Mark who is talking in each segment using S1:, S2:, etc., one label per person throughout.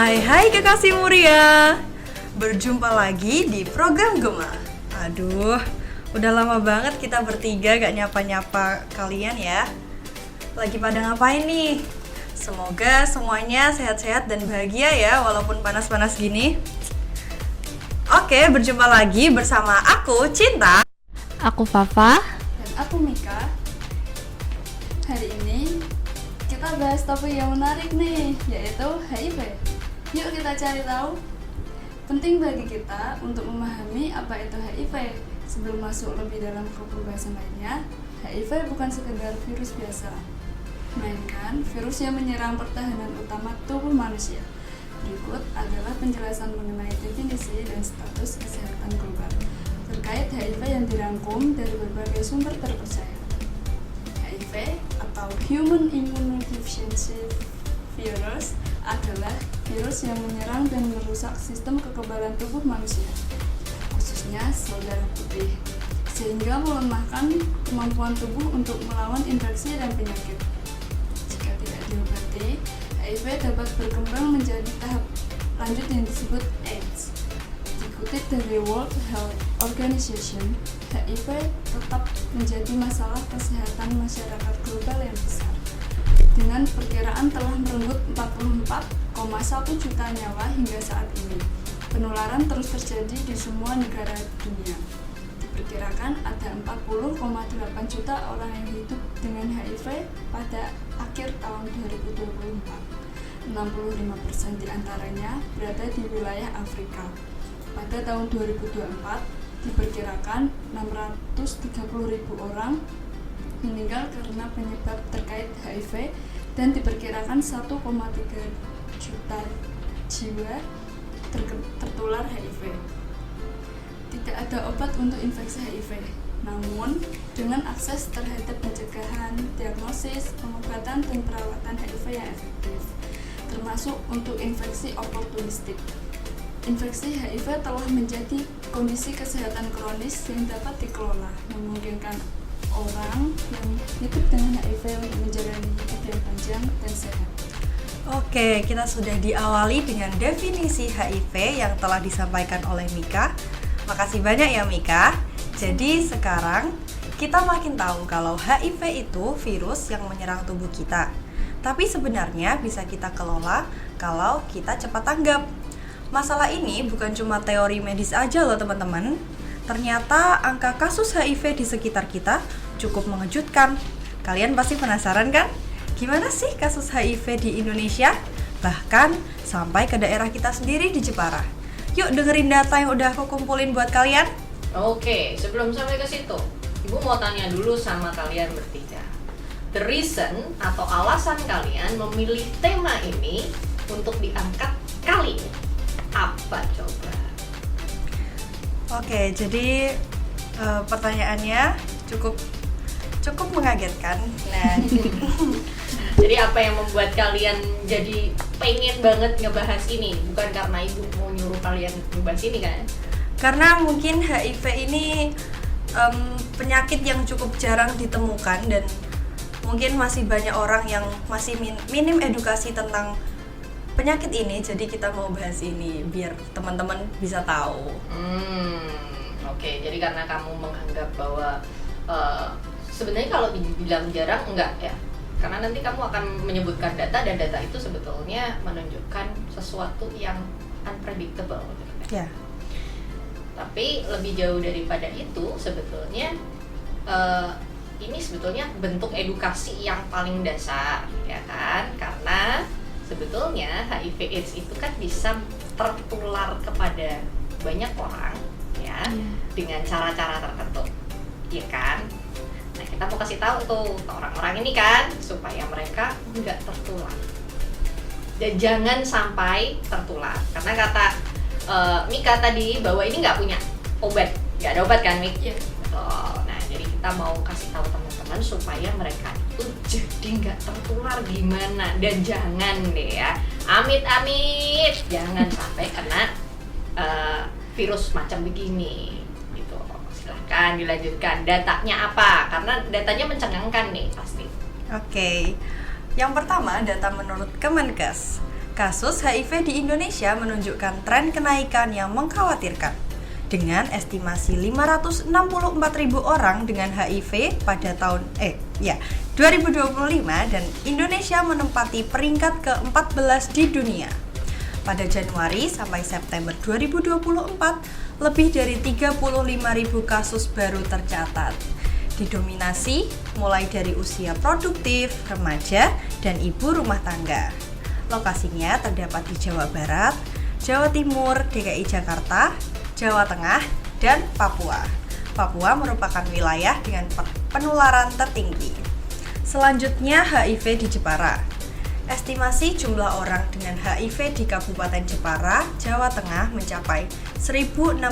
S1: Hai kekasih Muria, berjumpa lagi di program Gema. Aduh, udah lama banget kita bertiga gak nyapa-nyapa kalian ya. Lagi pada ngapain nih? Semoga semuanya sehat-sehat dan bahagia ya, walaupun panas-panas gini. Oke, berjumpa lagi bersama aku, Cinta.
S2: Aku Fafa.
S3: Dan aku Mika. Hari ini kita bahas topik yang menarik nih, yaitu HIV. Yuk kita cari tahu. Penting bagi kita untuk memahami apa itu HIV. Sebelum masuk lebih dalam ke pembahasan lainnya, HIV bukan sekedar virus biasa, melainkan virus yang menyerang pertahanan utama tubuh manusia. Berikut adalah penjelasan mengenai definisi dan status kesehatan global terkait HIV yang dirangkum dari berbagai sumber terpercaya. HIV atau Human Immunodeficiency Virus adalah virus yang menyerang dan merusak sistem kekebalan tubuh manusia, khususnya sel darah putih, sehingga melemahkan kemampuan tubuh untuk melawan infeksi dan penyakit. Jika tidak diobati, HIV dapat berkembang menjadi tahap lanjut yang disebut AIDS. Dikutip dari World Health Organization, HIV tetap menjadi masalah kesehatan masyarakat global yang besar. Dengan perkiraan telah merenggut 44,1 juta nyawa hingga saat ini. Penularan terus terjadi di semua negara dunia. Diperkirakan ada 40,8 juta orang yang hidup dengan HIV pada akhir tahun 2024. 65% diantaranya berada di wilayah Afrika. Pada tahun 2024, diperkirakan 630.000 orang meninggal karena penyebab terkait HIV dan diperkirakan 1,3 juta jiwa tertular HIV. Tidak ada obat untuk infeksi HIV, namun dengan akses terhadap pencegahan, diagnosis, pengobatan, dan perawatan HIV yang efektif, termasuk untuk infeksi oportunistik. Infeksi HIV telah menjadi kondisi kesehatan kronis yang dapat dikelola, memungkinkan orang yang hidup dengan HIV untuk menjalani hidup yang panjang dan sehat.
S1: Oke, kita sudah diawali dengan definisi HIV yang telah disampaikan oleh Mika. Makasih banyak ya Mika. Jadi sekarang kita makin tahu kalau HIV itu virus yang menyerang tubuh kita. Tapi sebenarnya bisa kita kelola kalau kita cepat tanggap. Masalah ini bukan cuma teori medis aja loh teman-teman. Ternyata angka kasus HIV di sekitar kita cukup mengejutkan. Kalian pasti penasaran kan? Gimana sih kasus HIV di Indonesia? Bahkan sampai ke daerah kita sendiri di Jepara. Yuk dengerin data yang udah aku kumpulin buat kalian.
S4: Oke, sebelum sampai ke situ, Ibu mau tanya dulu sama kalian bertiga. The reason atau alasan kalian memilih tema ini untuk diangkat kali ini apa coba?
S1: Oke, jadi pertanyaannya cukup mengagetkan. Nah,
S4: jadi apa yang membuat kalian jadi pengen banget ngebahas ini? Bukan karena Ibu mau nyuruh kalian ngebahas ini kan?
S1: karena mungkin HIV ini penyakit yang cukup jarang ditemukan dan mungkin masih banyak orang yang masih minim edukasi tentang penyakit ini, jadi kita mau bahas ini biar teman-teman bisa tahu.
S4: Oke, jadi karena kamu menganggap bahwa sebenarnya kalau dibilang jarang enggak ya, karena nanti kamu akan menyebutkan data dan data itu sebetulnya menunjukkan sesuatu yang unpredictable gitu kan?
S1: Ya.
S4: Tapi lebih jauh daripada itu sebetulnya ini sebetulnya bentuk edukasi yang paling dasar ya kan, karena sebetulnya HIV/AIDS itu kan bisa tertular kepada banyak orang ya dengan cara-cara tertentu, ya kan? Nah kita mau kasih tahu tuh ke orang-orang ini kan supaya mereka nggak tertular dan jangan sampai tertular, karena kata Mika tadi bahwa ini nggak punya obat, nggak ada obat kan Mik?
S3: Iya.
S4: Betul. Nah jadi kita mau kasih tahu teman-teman supaya mereka itu jadi nggak tertular gimana, dan jangan deh ya, amit-amit jangan sampai kena virus macam begini gitu. Silahkan dilanjutkan, datanya apa, karena datanya mencengangkan nih pasti.
S1: Oke. Yang pertama, data menurut Kemenkes. Kasus HIV di Indonesia menunjukkan tren kenaikan yang mengkhawatirkan. Dengan estimasi 564.000 orang dengan HIV pada tahun 2025 dan Indonesia menempati peringkat ke-14 di dunia. Pada Januari sampai September 2024, lebih dari 35.000 kasus baru tercatat. Didominasi mulai dari usia produktif, remaja, dan ibu rumah tangga. Lokasinya terdapat di Jawa Barat, Jawa Timur, DKI Jakarta, Jawa Tengah, dan Papua. Papua merupakan wilayah dengan penularan tertinggi. Selanjutnya HIV di Jepara. Estimasi jumlah orang dengan HIV di Kabupaten Jepara, Jawa Tengah mencapai 1.685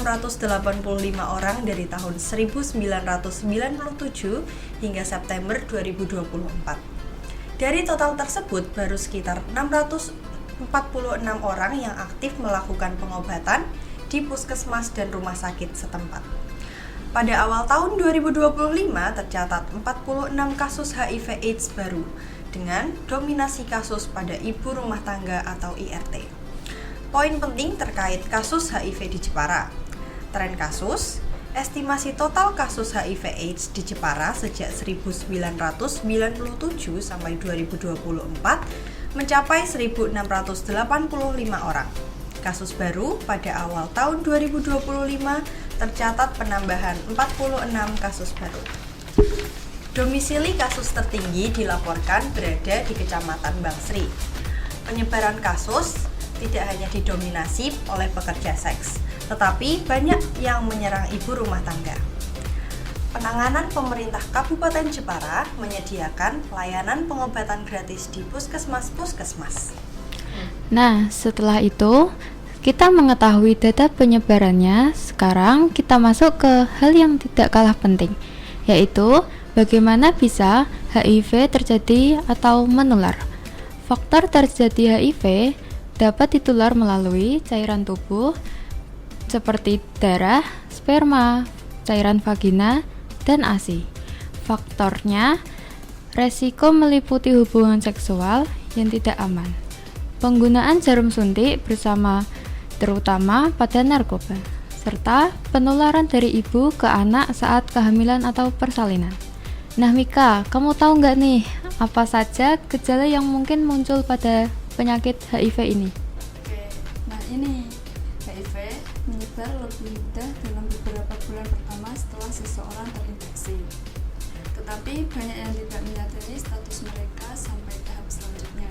S1: orang dari tahun 1997 hingga September 2024. Dari total tersebut, baru sekitar 646 orang yang aktif melakukan pengobatan di puskesmas dan rumah sakit setempat. Pada awal tahun 2025 tercatat 46 kasus HIV AIDS baru dengan dominasi kasus pada ibu rumah tangga atau IRT. Poin penting terkait kasus HIV di Jepara. Tren kasus, estimasi total kasus HIV AIDS di Jepara sejak 1997 sampai 2024 mencapai 1.685 orang. Kasus baru pada awal tahun 2025 tercatat penambahan 46 kasus baru. Domisili kasus tertinggi dilaporkan berada di Kecamatan Bangsri. Penyebaran kasus tidak hanya didominasi oleh pekerja seks, tetapi banyak yang menyerang ibu rumah tangga. Penanganan pemerintah Kabupaten Jepara menyediakan layanan pengobatan gratis di puskesmas-puskesmas.
S2: Nah, setelah itu kita mengetahui data penyebarannya. Sekarang kita masuk ke hal yang tidak kalah penting, yaitu bagaimana bisa HIV terjadi atau menular. Faktor terjadi HIV dapat ditular melalui cairan tubuh seperti darah, sperma, cairan vagina, dan ASI. Faktornya, resiko meliputi hubungan seksual yang tidak aman, penggunaan jarum suntik bersama terutama pada narkoba, serta penularan dari ibu ke anak saat kehamilan atau persalinan. Nah Mika, kamu tahu nggak nih apa saja gejala yang mungkin muncul pada penyakit HIV ini?
S3: Oke, nah ini HIV menyebar lebih mudah dalam beberapa bulan pertama setelah seseorang terinfeksi. Tetapi banyak yang tidak menyadari status mereka sampai tahap selanjutnya.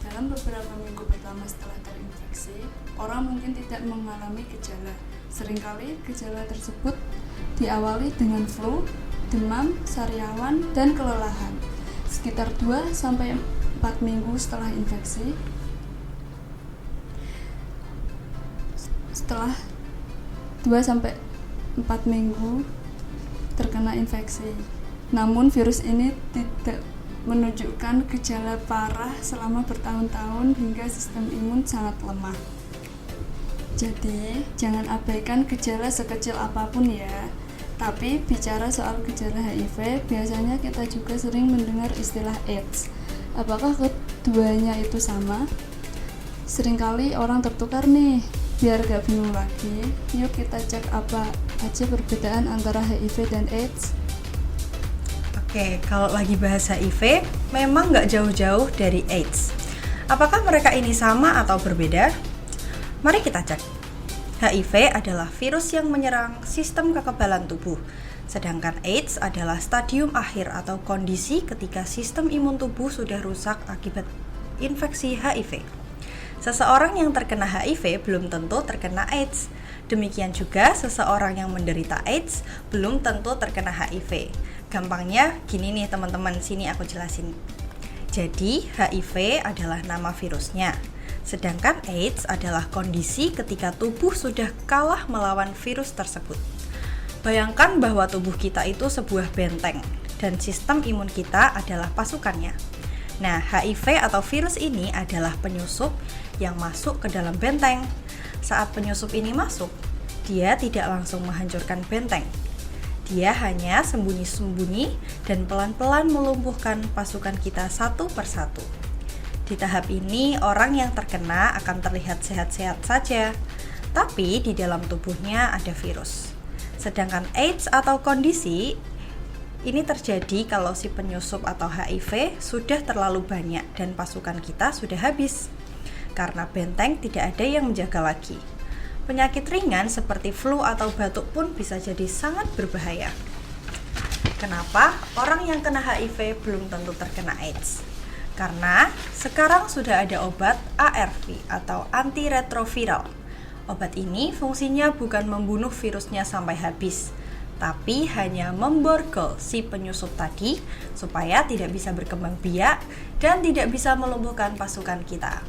S3: Dalam beberapa minggu pertama setelah terinfeksi, orang mungkin tidak mengalami gejala. Seringkali gejala tersebut diawali dengan flu, demam, sariawan, dan kelelahan. Sekitar 2-4 minggu setelah infeksi, setelah 2-4 minggu terkena infeksi. Namun virus ini tidak menunjukkan gejala parah selama bertahun-tahun hingga sistem imun sangat lemah. Jadi, jangan abaikan gejala sekecil apapun ya. Tapi bicara soal gejala HIV, biasanya kita juga sering mendengar istilah AIDS. Apakah keduanya itu sama? Seringkali orang tertukar nih. Biar gak bingung lagi, yuk kita cek apa aja perbedaan antara HIV dan AIDS.
S1: Oke, kalau lagi bahas HIV, memang gak jauh-jauh dari AIDS. Apakah mereka ini sama atau berbeda? Mari kita cek. HIV adalah virus yang menyerang sistem kekebalan tubuh, sedangkan AIDS adalah stadium akhir atau kondisi ketika sistem imun tubuh sudah rusak akibat infeksi HIV. Seseorang yang terkena HIV belum tentu terkena AIDS. Demikian juga seseorang yang menderita AIDS belum tentu terkena HIV. Gampangnya gini nih teman-teman, sini aku jelasin. Jadi HIV adalah nama virusnya. Sedangkan AIDS adalah kondisi ketika tubuh sudah kalah melawan virus tersebut. Bayangkan bahwa tubuh kita itu sebuah benteng dan sistem imun kita adalah pasukannya. Nah, HIV atau virus ini adalah penyusup yang masuk ke dalam benteng. Saat penyusup ini masuk, dia tidak langsung menghancurkan benteng. Dia hanya sembunyi-sembunyi dan pelan-pelan melumpuhkan pasukan kita satu persatu. Di tahap ini, orang yang terkena akan terlihat sehat-sehat saja, tapi di dalam tubuhnya ada virus. Sedangkan AIDS atau kondisi ini terjadi kalau si penyusup atau HIV sudah terlalu banyak dan pasukan kita sudah habis. Karena benteng tidak ada yang menjaga lagi. Penyakit ringan seperti flu atau batuk pun bisa jadi sangat berbahaya. Kenapa orang yang kena HIV belum tentu terkena AIDS? Karena sekarang sudah ada obat ARV atau antiretroviral. Obat ini fungsinya bukan membunuh virusnya sampai habis, tapi hanya memborgol si penyusup tadi supaya tidak bisa berkembang biak dan tidak bisa melumpuhkan pasukan kita.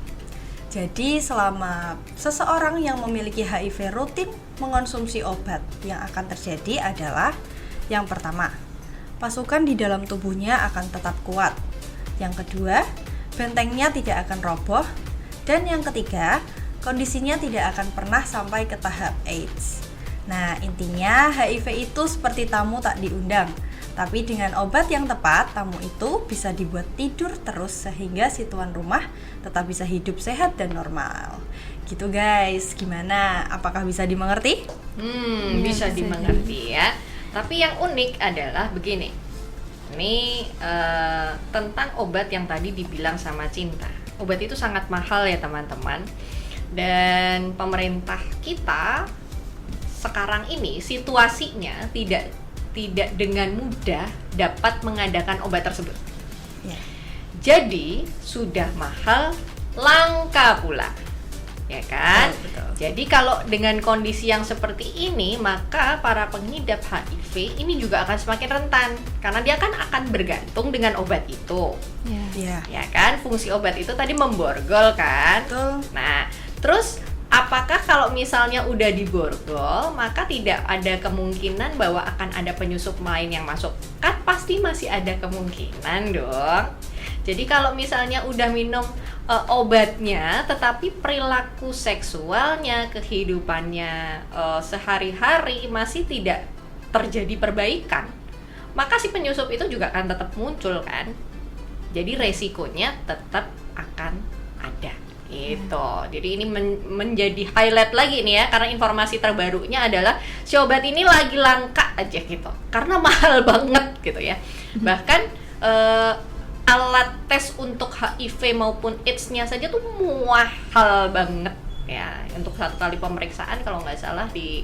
S1: Jadi selama seseorang yang memiliki HIV rutin mengonsumsi obat, yang akan terjadi adalah yang pertama, pasukan di dalam tubuhnya akan tetap kuat. Yang kedua, bentengnya tidak akan roboh. Dan yang ketiga, kondisinya tidak akan pernah sampai ke tahap AIDS. Nah, intinya HIV itu seperti tamu tak diundang. Tapi dengan obat yang tepat, tamu itu bisa dibuat tidur terus sehingga si tuan rumah tetap bisa hidup sehat dan normal. Gitu guys, gimana? Apakah bisa dimengerti?
S4: Bisa dimengerti ya. Tapi yang unik adalah begini. Ini tentang obat yang tadi dibilang sama Cinta. Obat itu sangat mahal ya teman-teman. Dan pemerintah kita sekarang ini situasinya tidak dengan mudah dapat mengadakan obat tersebut.
S1: Ya.
S4: Jadi sudah mahal, langka pula, ya kan?
S1: Betul.
S4: Jadi kalau dengan kondisi yang seperti ini, maka para pengidap HIV ini juga akan semakin rentan karena dia kan akan bergantung dengan obat itu,
S1: Ya.
S4: ya kan? Fungsi obat itu tadi memborgol kan?
S1: Betul.
S4: Nah, terus apakah kalau misalnya udah diborgol, maka tidak ada kemungkinan bahwa akan ada penyusup lain yang masuk? Kan pasti masih ada kemungkinan dong. Jadi kalau misalnya udah minum obatnya, tetapi perilaku seksualnya, kehidupannya sehari-hari masih tidak terjadi perbaikan, maka si penyusup itu juga akan tetap muncul kan? Jadi resikonya tetap akan ada. Gitu. Jadi ini menjadi highlight lagi nih ya, karena informasi terbarunya adalah si obat ini lagi langka aja gitu, karena mahal banget gitu ya. Bahkan alat tes untuk HIV maupun AIDS-nya saja tuh mahal banget ya. Untuk satu kali pemeriksaan kalau nggak salah di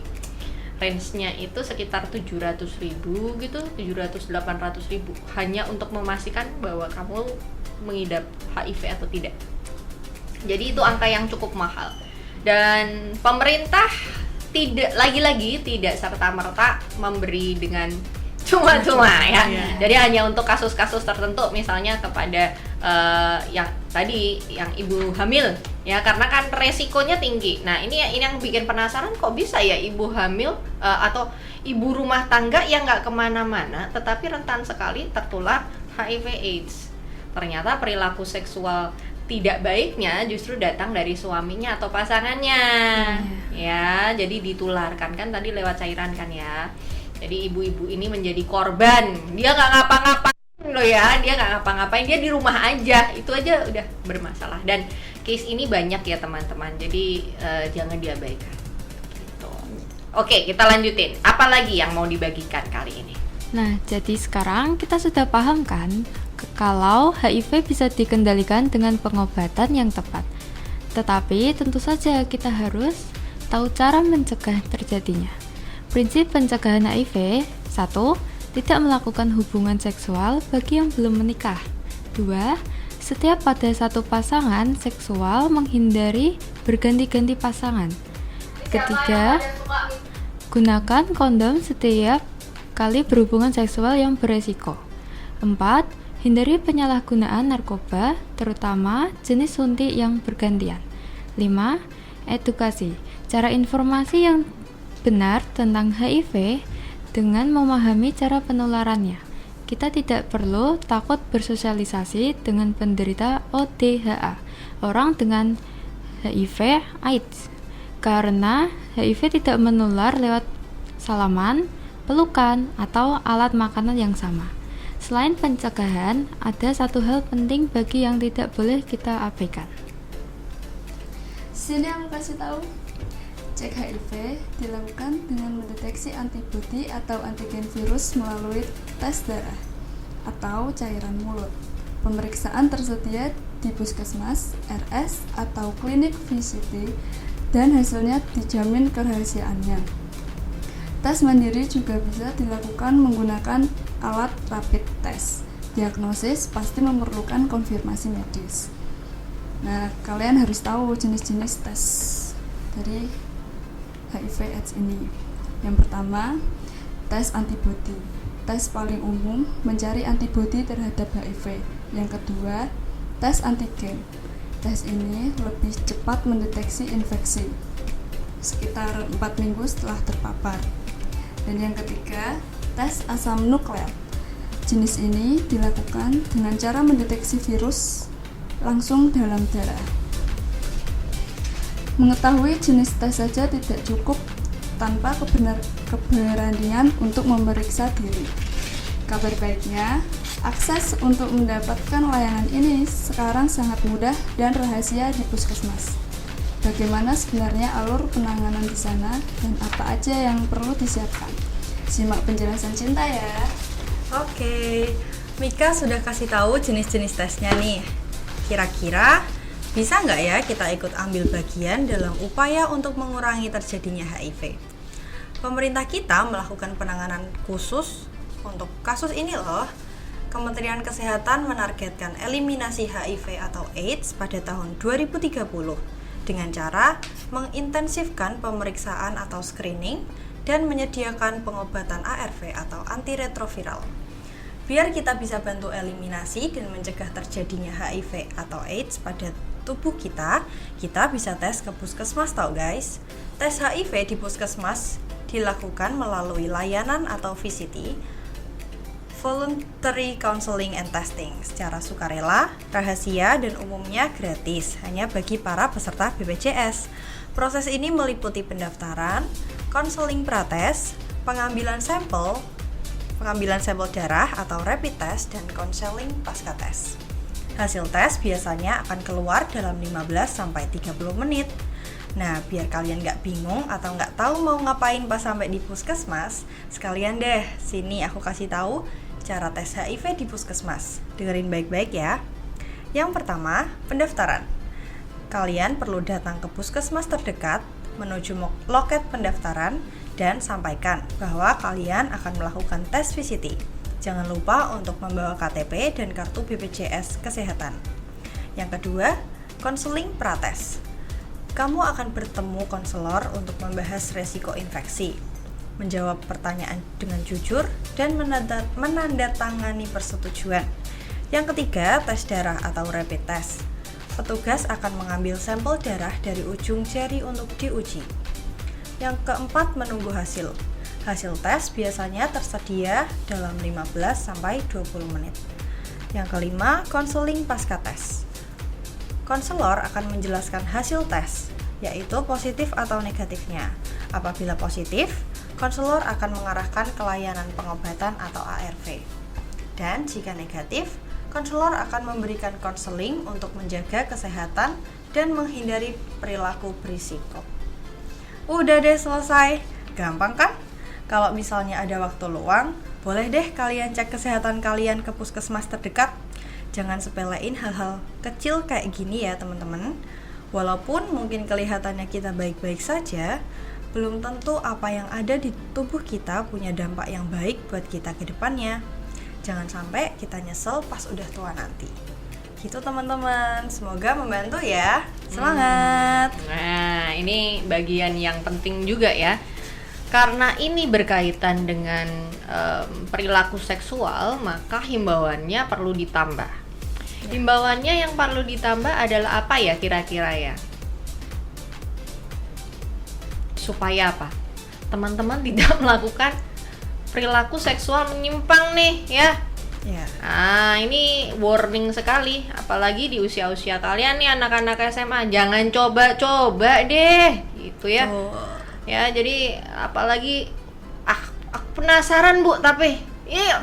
S4: range-nya itu sekitar 700.000 gitu, 700-800.000 hanya untuk memastikan bahwa kamu mengidap HIV atau tidak. Jadi itu angka yang cukup mahal. Dan pemerintah lagi-lagi tidak serta-merta memberi dengan cuma-cuma ya. Jadi hanya untuk kasus-kasus tertentu, misalnya kepada yang tadi yang ibu hamil ya, karena kan resikonya tinggi. Nah, ini yang bikin penasaran, kok bisa ya ibu hamil atau ibu rumah tangga yang nggak kemana-mana tetapi rentan sekali tertular HIV/AIDS. Ternyata perilaku seksual tidak baiknya justru datang dari suaminya atau pasangannya. Ya, jadi ditularkan kan tadi lewat cairan kan ya. Jadi ibu-ibu ini menjadi korban. Dia nggak ngapa-ngapain loh ya, dia nggak ngapa-ngapain, dia di rumah aja. Itu aja udah bermasalah. Dan case ini banyak ya teman-teman. Jadi jangan diabaikan. Gitu. Oke, kita lanjutin. Apa lagi yang mau dibagikan kali ini?
S2: Nah, jadi sekarang kita sudah paham kan kalau HIV bisa dikendalikan dengan pengobatan yang tepat. Tetapi tentu saja kita harus tahu cara mencegah terjadinya. Prinsip pencegahan HIV: 1. Tidak melakukan hubungan seksual bagi yang belum menikah. 2. Setiap pada satu pasangan seksual menghindari berganti-ganti pasangan. 3. Gunakan kondom setiap kali berhubungan seksual yang beresiko. 4. Hindari penyalahgunaan narkoba, terutama jenis suntik yang bergantian. 5. Edukasi, cara informasi yang benar tentang HIV dengan memahami cara penularannya. Kita tidak perlu takut bersosialisasi dengan penderita ODHA, orang dengan HIV/AIDS, karena HIV tidak menular lewat salaman, pelukan, atau alat makanan yang sama. selain pencegahan, ada satu hal penting bagi yang tidak boleh kita abaikan.
S3: Sini aku kasih tahu. Cek HIV dilakukan dengan mendeteksi antibodi atau antigen virus melalui tes darah atau cairan mulut. Pemeriksaan tersedia di puskesmas, RS, atau klinik VCT dan hasilnya dijamin kerahasiaannya. Tes mandiri juga bisa dilakukan menggunakan alat rapid test. Diagnosis pasti memerlukan konfirmasi medis. Nah, kalian harus tahu jenis-jenis tes dari HIV/AIDS ini. Yang pertama, tes antibodi. Tes paling umum mencari antibodi terhadap HIV. Yang kedua, tes antigen. Tes ini lebih cepat mendeteksi infeksi, sekitar 4 minggu setelah terpapar. Dan yang ketiga, tes asam nukleat. Jenis ini dilakukan dengan cara mendeteksi virus langsung dalam darah. Mengetahui jenis tes saja tidak cukup tanpa keberanian untuk memeriksa diri. Kabar baiknya, akses untuk mendapatkan layanan ini sekarang sangat mudah dan rahasia di puskesmas. Bagaimana sebenarnya alur penanganan di sana dan apa aja yang perlu disiapkan? Simak penjelasan Cinta ya.
S1: Oke, Mika sudah kasih tahu jenis-jenis tesnya nih. Kira-kira bisa nggak ya kita ikut ambil bagian dalam upaya untuk mengurangi terjadinya HIV? Pemerintah kita melakukan penanganan khusus untuk kasus ini loh. Kementerian Kesehatan menargetkan eliminasi HIV atau AIDS pada tahun 2030 dengan cara mengintensifkan pemeriksaan atau screening dan menyediakan pengobatan ARV atau antiretroviral. Biar kita bisa bantu eliminasi dan mencegah terjadinya HIV atau AIDS pada tubuh kita bisa tes ke puskesmas tau guys. Tes HIV di puskesmas dilakukan melalui layanan atau VCT, Voluntary Counseling and Testing, secara sukarela, rahasia, dan umumnya gratis, hanya bagi para peserta BPJS. Proses ini meliputi pendaftaran, konseling prates, pengambilan sampel darah atau rapid test, dan konseling pasca tes. Hasil tes biasanya akan keluar dalam 15-30 menit. Nah, biar kalian nggak bingung atau nggak tahu mau ngapain pas sampai di puskesmas, sekalian deh, sini aku kasih tahu cara tes HIV di puskesmas. Dengerin baik-baik ya. Yang pertama, pendaftaran. Kalian perlu datang ke puskesmas terdekat, menuju loket pendaftaran, dan sampaikan bahwa kalian akan melakukan tes VCT. Jangan lupa untuk membawa KTP dan kartu BPJS Kesehatan. Yang kedua, konseling prates. Kamu akan bertemu konselor untuk membahas resiko infeksi, menjawab pertanyaan dengan jujur, dan menandatangani persetujuan. Yang ketiga, tes darah atau rapid test. Petugas akan mengambil sampel darah dari ujung jari untuk diuji. Yang keempat, menunggu hasil. Hasil tes biasanya tersedia dalam 15-20 menit. Yang kelima, konseling pasca tes. Konselor akan menjelaskan hasil tes, yaitu positif atau negatifnya. Apabila positif, konselor akan mengarahkan ke layanan pengobatan atau ARV. Dan jika negatif, konselor akan memberikan konseling untuk menjaga kesehatan dan menghindari perilaku berisiko. Udah deh selesai. Gampang kan? Kalau misalnya ada waktu luang, boleh deh kalian cek kesehatan kalian ke puskesmas terdekat. Jangan sepelein hal-hal kecil kayak gini ya teman-teman. Walaupun mungkin kelihatannya kita baik-baik saja, belum tentu apa yang ada di tubuh kita punya dampak yang baik buat kita ke depannya. Jangan sampai kita nyesel pas udah tua nanti. Gitu teman-teman, semoga membantu ya. Semangat!
S4: Nah, ini bagian yang penting juga ya. Karena ini berkaitan dengan perilaku seksual, maka himbauannya perlu ditambah. Himbauannya yang perlu ditambah adalah apa ya kira-kira ya? Supaya apa? Teman-teman tidak melakukan perilaku seksual menyimpang nih ya.
S1: Ya.
S4: Nah, ini warning sekali, apalagi di usia-usia kalian nih anak-anak SMA, jangan coba-coba deh, gitu ya.
S1: Oh.
S4: Ya, jadi apalagi aku penasaran Bu, tapi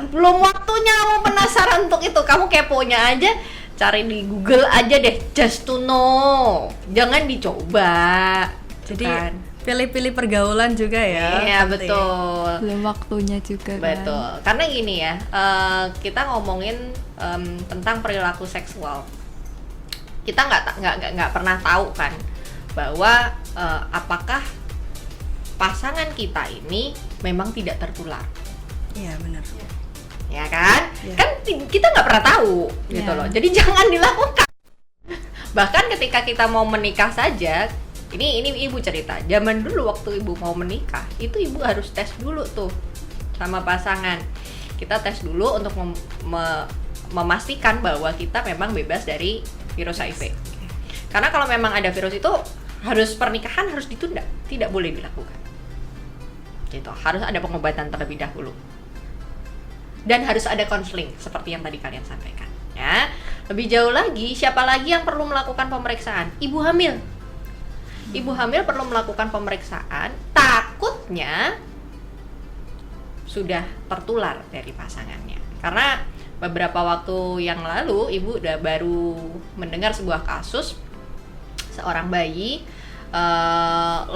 S4: belum waktunya kamu penasaran untuk itu. Kamu keponya aja, cari di Google aja deh, just to know. Jangan dicoba.
S1: Jadi
S4: kan.
S1: pilih-pilih pergaulan juga ya.
S4: Iya,
S1: penting.
S4: betul.
S2: Belum waktunya juga kan.
S4: Betul. Karena gini ya, kita ngomongin tentang perilaku seksual. Kita nggak pernah tahu kan bahwa apakah pasangan kita ini memang tidak tertular.
S1: Iya, benar.
S4: Ya kan?
S1: Iya.
S4: Kan kita nggak pernah tahu gitu
S2: Iya.
S4: loh. Jadi jangan dilakukan. Bahkan ketika kita mau menikah saja, ini ibu cerita. Zaman dulu waktu ibu mau menikah, itu ibu harus tes dulu tuh sama pasangan. Kita tes dulu untuk memastikan bahwa kita memang bebas dari virus HIV. Karena kalau memang ada virus itu, pernikahan harus ditunda, tidak boleh dilakukan. Gitu. Harus ada pengobatan terlebih dahulu. Dan harus ada konseling seperti yang tadi kalian sampaikan ya. Lebih jauh lagi, siapa lagi yang perlu melakukan pemeriksaan? Ibu hamil. Ibu hamil perlu melakukan pemeriksaan, takutnya sudah tertular dari pasangannya. Karena beberapa waktu yang lalu ibu baru mendengar sebuah kasus seorang bayi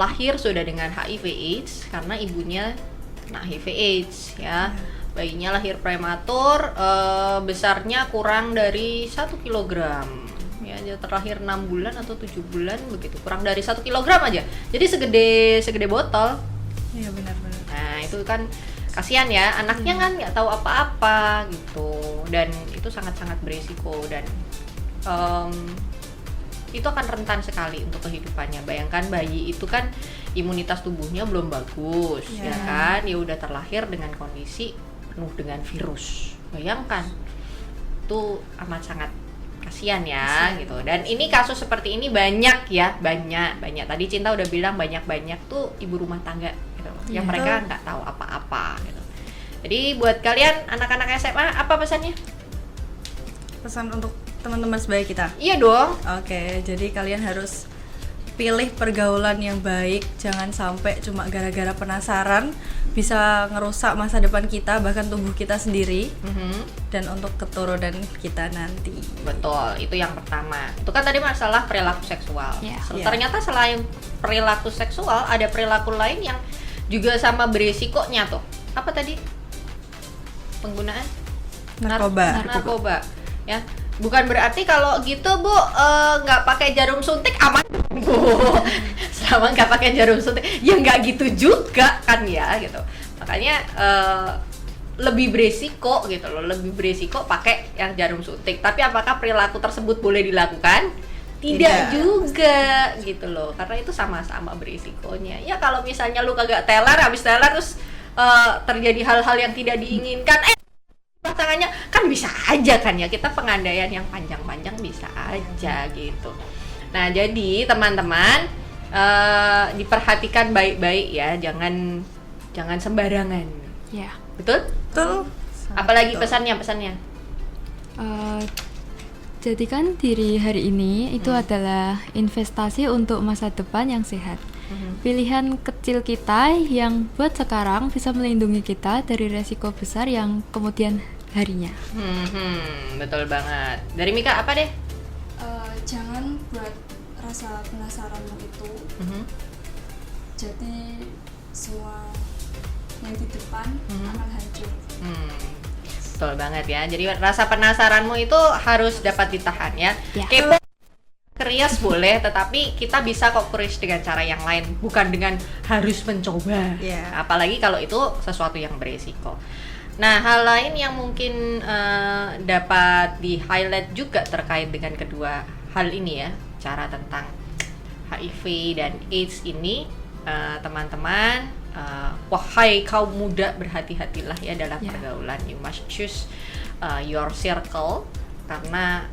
S4: lahir sudah dengan HIV/AIDS karena ibunya kena HIV/AIDS ya. Bayinya lahir prematur, besarnya kurang dari 1 kilogram. Ya, terlahir 6 bulan atau 7 bulan begitu, kurang dari 1 kilogram aja. Jadi segede botol.
S1: Iya, benar-benar.
S4: Nah, itu kan kasihan ya, anaknya kan nggak tahu apa-apa gitu. Dan itu sangat-sangat berisiko dan itu akan rentan sekali untuk kehidupannya. Bayangkan bayi itu kan imunitas tubuhnya belum bagus, ya kan? Dia udah terlahir dengan kondisi penuh dengan virus. Bayangkan, itu amat sangat kasihan ya, gitu. Dan ini kasus seperti ini banyak ya, banyak. Tadi Cinta udah bilang banyak tuh ibu rumah tangga, gitu, yang mereka nggak tahu apa-apa, gitu. Jadi buat kalian anak-anak SMA, apa pesannya?
S1: Pesan untuk teman-teman sebaya kita.
S4: Iya dong.
S1: Oke, jadi kalian harus pilih pergaulan yang baik, jangan sampai cuma gara-gara penasaran bisa ngerusak masa depan kita, bahkan tubuh kita sendiri, dan untuk keturunan kita nanti.
S4: Betul, itu yang pertama. Itu kan tadi masalah perilaku seksual.
S2: Yeah.
S4: Ternyata selain perilaku seksual, ada perilaku lain yang juga sama berisikonya tuh. Apa tadi? Penggunaan narkoba. Ya, bukan berarti kalau gitu Bu nggak pakai jarum suntik aman Bu. Selama nggak pakai jarum suntik ya nggak gitu juga kan ya gitu. Makanya lebih beresiko gitu loh, lebih beresiko pakai yang jarum suntik. Tapi apakah perilaku tersebut boleh dilakukan? Tidak juga gitu loh, karena itu sama-sama berisikonya. Ya kalau misalnya lu kagak teler, habis teler terus terjadi hal-hal yang tidak diinginkan, pasangannya kan bisa aja kan ya, kita pengandaian yang panjang-panjang bisa aja gitu. Nah jadi teman-teman diperhatikan baik-baik ya, jangan sembarangan.
S2: Ya.
S4: Betul?
S1: Betul.
S4: Apalagi
S1: Betul.
S4: pesannya?
S2: Jadikan diri hari ini itu adalah investasi untuk masa depan yang sehat. Pilihan kecil kita yang buat sekarang bisa melindungi kita dari resiko besar yang kemudian harinya.
S4: Betul banget. Dari Mika apa deh?
S3: Jangan buat rasa penasaranmu itu jadi semua yang di depan akan hancur.
S4: Betul banget ya. Jadi rasa penasaranmu itu harus dapat ditahan ya. Kepo, curious boleh, tetapi kita bisa kok curious dengan cara yang lain, bukan dengan harus mencoba. Apalagi kalau itu sesuatu yang beresiko. Nah, hal lain yang mungkin dapat di-highlight juga terkait dengan kedua hal ini ya, cara tentang HIV dan AIDS ini, teman-teman, wahai kaum muda, berhati-hatilah ya dalam pergaulan. You must choose your circle, karena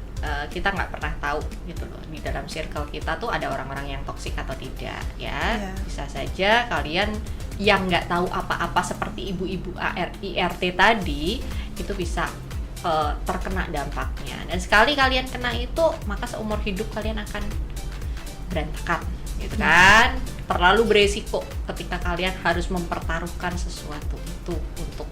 S4: kita nggak pernah tahu gitu loh, di dalam circle kita tuh ada orang-orang yang toksik atau tidak ya. Bisa saja kalian yang nggak tahu apa-apa seperti ibu-ibu IRT tadi itu bisa terkena dampaknya, dan sekali kalian kena itu maka seumur hidup kalian akan berantakan gitu kan. Terlalu beresiko ketika kalian harus mempertaruhkan sesuatu itu untuk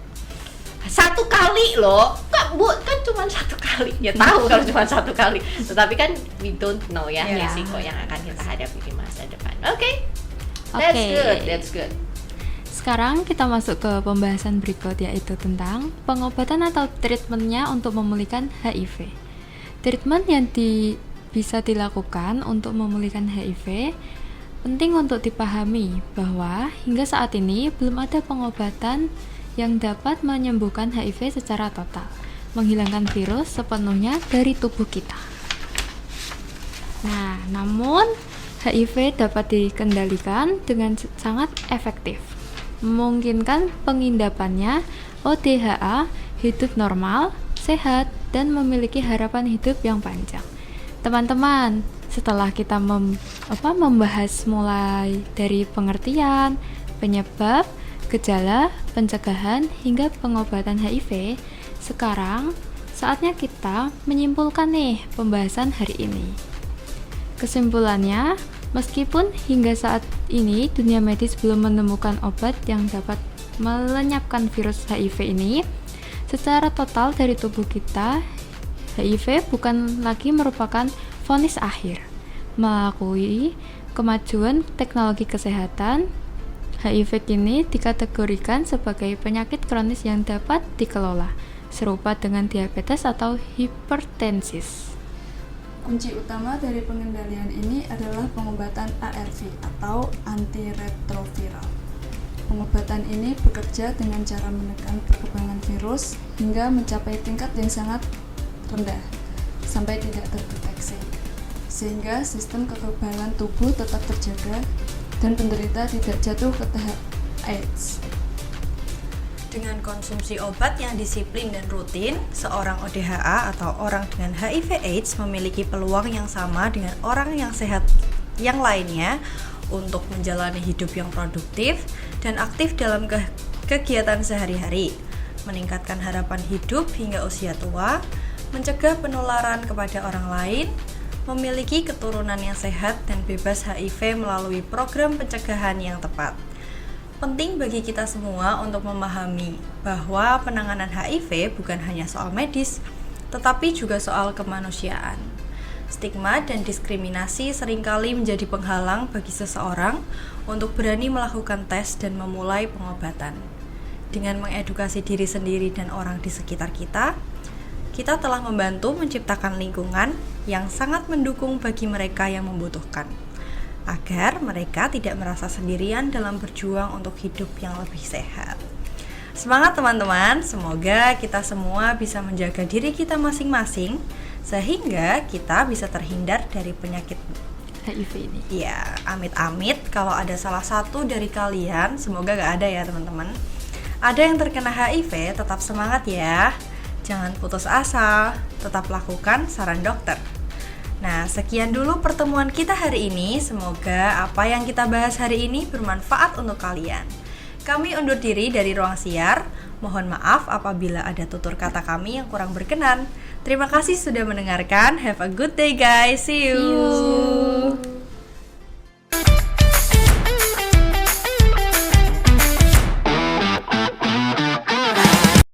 S4: satu kali loh, kak bu kan cuma satu kali, ya tahu kalau cuma satu kali, tetapi kan we don't know ya
S1: Yeah.
S4: risiko yang akan kita hadapi di masa depan. Oke.
S2: Oke.
S4: That's good.
S2: Sekarang kita masuk ke pembahasan berikut, yaitu tentang pengobatan atau treatmentnya untuk memulihkan HIV. Treatment yang bisa dilakukan untuk memulihkan HIV penting untuk dipahami bahwa hingga saat ini belum ada pengobatan yang dapat menyembuhkan HIV secara total, menghilangkan virus sepenuhnya dari tubuh kita. Nah, namun HIV dapat dikendalikan dengan sangat efektif, memungkinkan pengindapannya ODHA, hidup normal, sehat, dan memiliki harapan hidup yang panjang. Teman-teman, setelah kita membahas mulai dari pengertian, penyebab, gejala, pencegahan, hingga pengobatan HIV, sekarang saatnya kita menyimpulkan nih pembahasan hari ini. Kesimpulannya, meskipun hingga saat ini dunia medis belum menemukan obat yang dapat melenyapkan virus HIV ini secara total dari tubuh kita, HIV bukan lagi merupakan vonis akhir. Melalui kemajuan teknologi kesehatan, HIV kini dikategorikan sebagai penyakit kronis yang dapat dikelola, serupa dengan diabetes atau hipertensis.
S3: Kunci utama dari pengendalian ini adalah pengobatan ARV atau antiretroviral. Pengobatan ini bekerja dengan cara menekan perkembangan virus hingga mencapai tingkat yang sangat rendah sampai tidak terdeteksi, sehingga sistem kekebalan tubuh tetap terjaga dan penderita tidak jatuh ke tahap AIDS.
S1: Dengan konsumsi obat yang disiplin dan rutin, seorang ODHA atau orang dengan HIV/AIDS memiliki peluang yang sama dengan orang yang sehat yang lainnya untuk menjalani hidup yang produktif dan aktif dalam kegiatan sehari-hari, meningkatkan harapan hidup hingga usia tua, mencegah penularan kepada orang lain, memiliki keturunan yang sehat dan bebas HIV melalui program pencegahan yang tepat. Penting bagi kita semua untuk memahami bahwa penanganan HIV bukan hanya soal medis, tetapi juga soal kemanusiaan. Stigma dan diskriminasi seringkali menjadi penghalang bagi seseorang untuk berani melakukan tes dan memulai pengobatan. Dengan mengedukasi diri sendiri dan orang di sekitar kita telah membantu menciptakan lingkungan yang sangat mendukung bagi mereka yang membutuhkan, agar mereka tidak merasa sendirian dalam berjuang untuk hidup yang lebih sehat. Semangat teman-teman, semoga kita semua bisa menjaga diri kita masing-masing sehingga kita bisa terhindar dari penyakit
S2: HIV ini.
S1: Ya, amit-amit kalau ada salah satu dari kalian, semoga gak ada ya teman-teman, ada yang terkena HIV, tetap semangat ya. Jangan putus asa, tetap lakukan saran dokter. Nah, sekian dulu pertemuan kita hari ini. Semoga apa yang kita bahas hari ini bermanfaat untuk kalian. Kami undur diri dari ruang siar. Mohon maaf apabila ada tutur kata kami yang kurang berkenan. Terima kasih sudah mendengarkan. Have a good day guys. See you.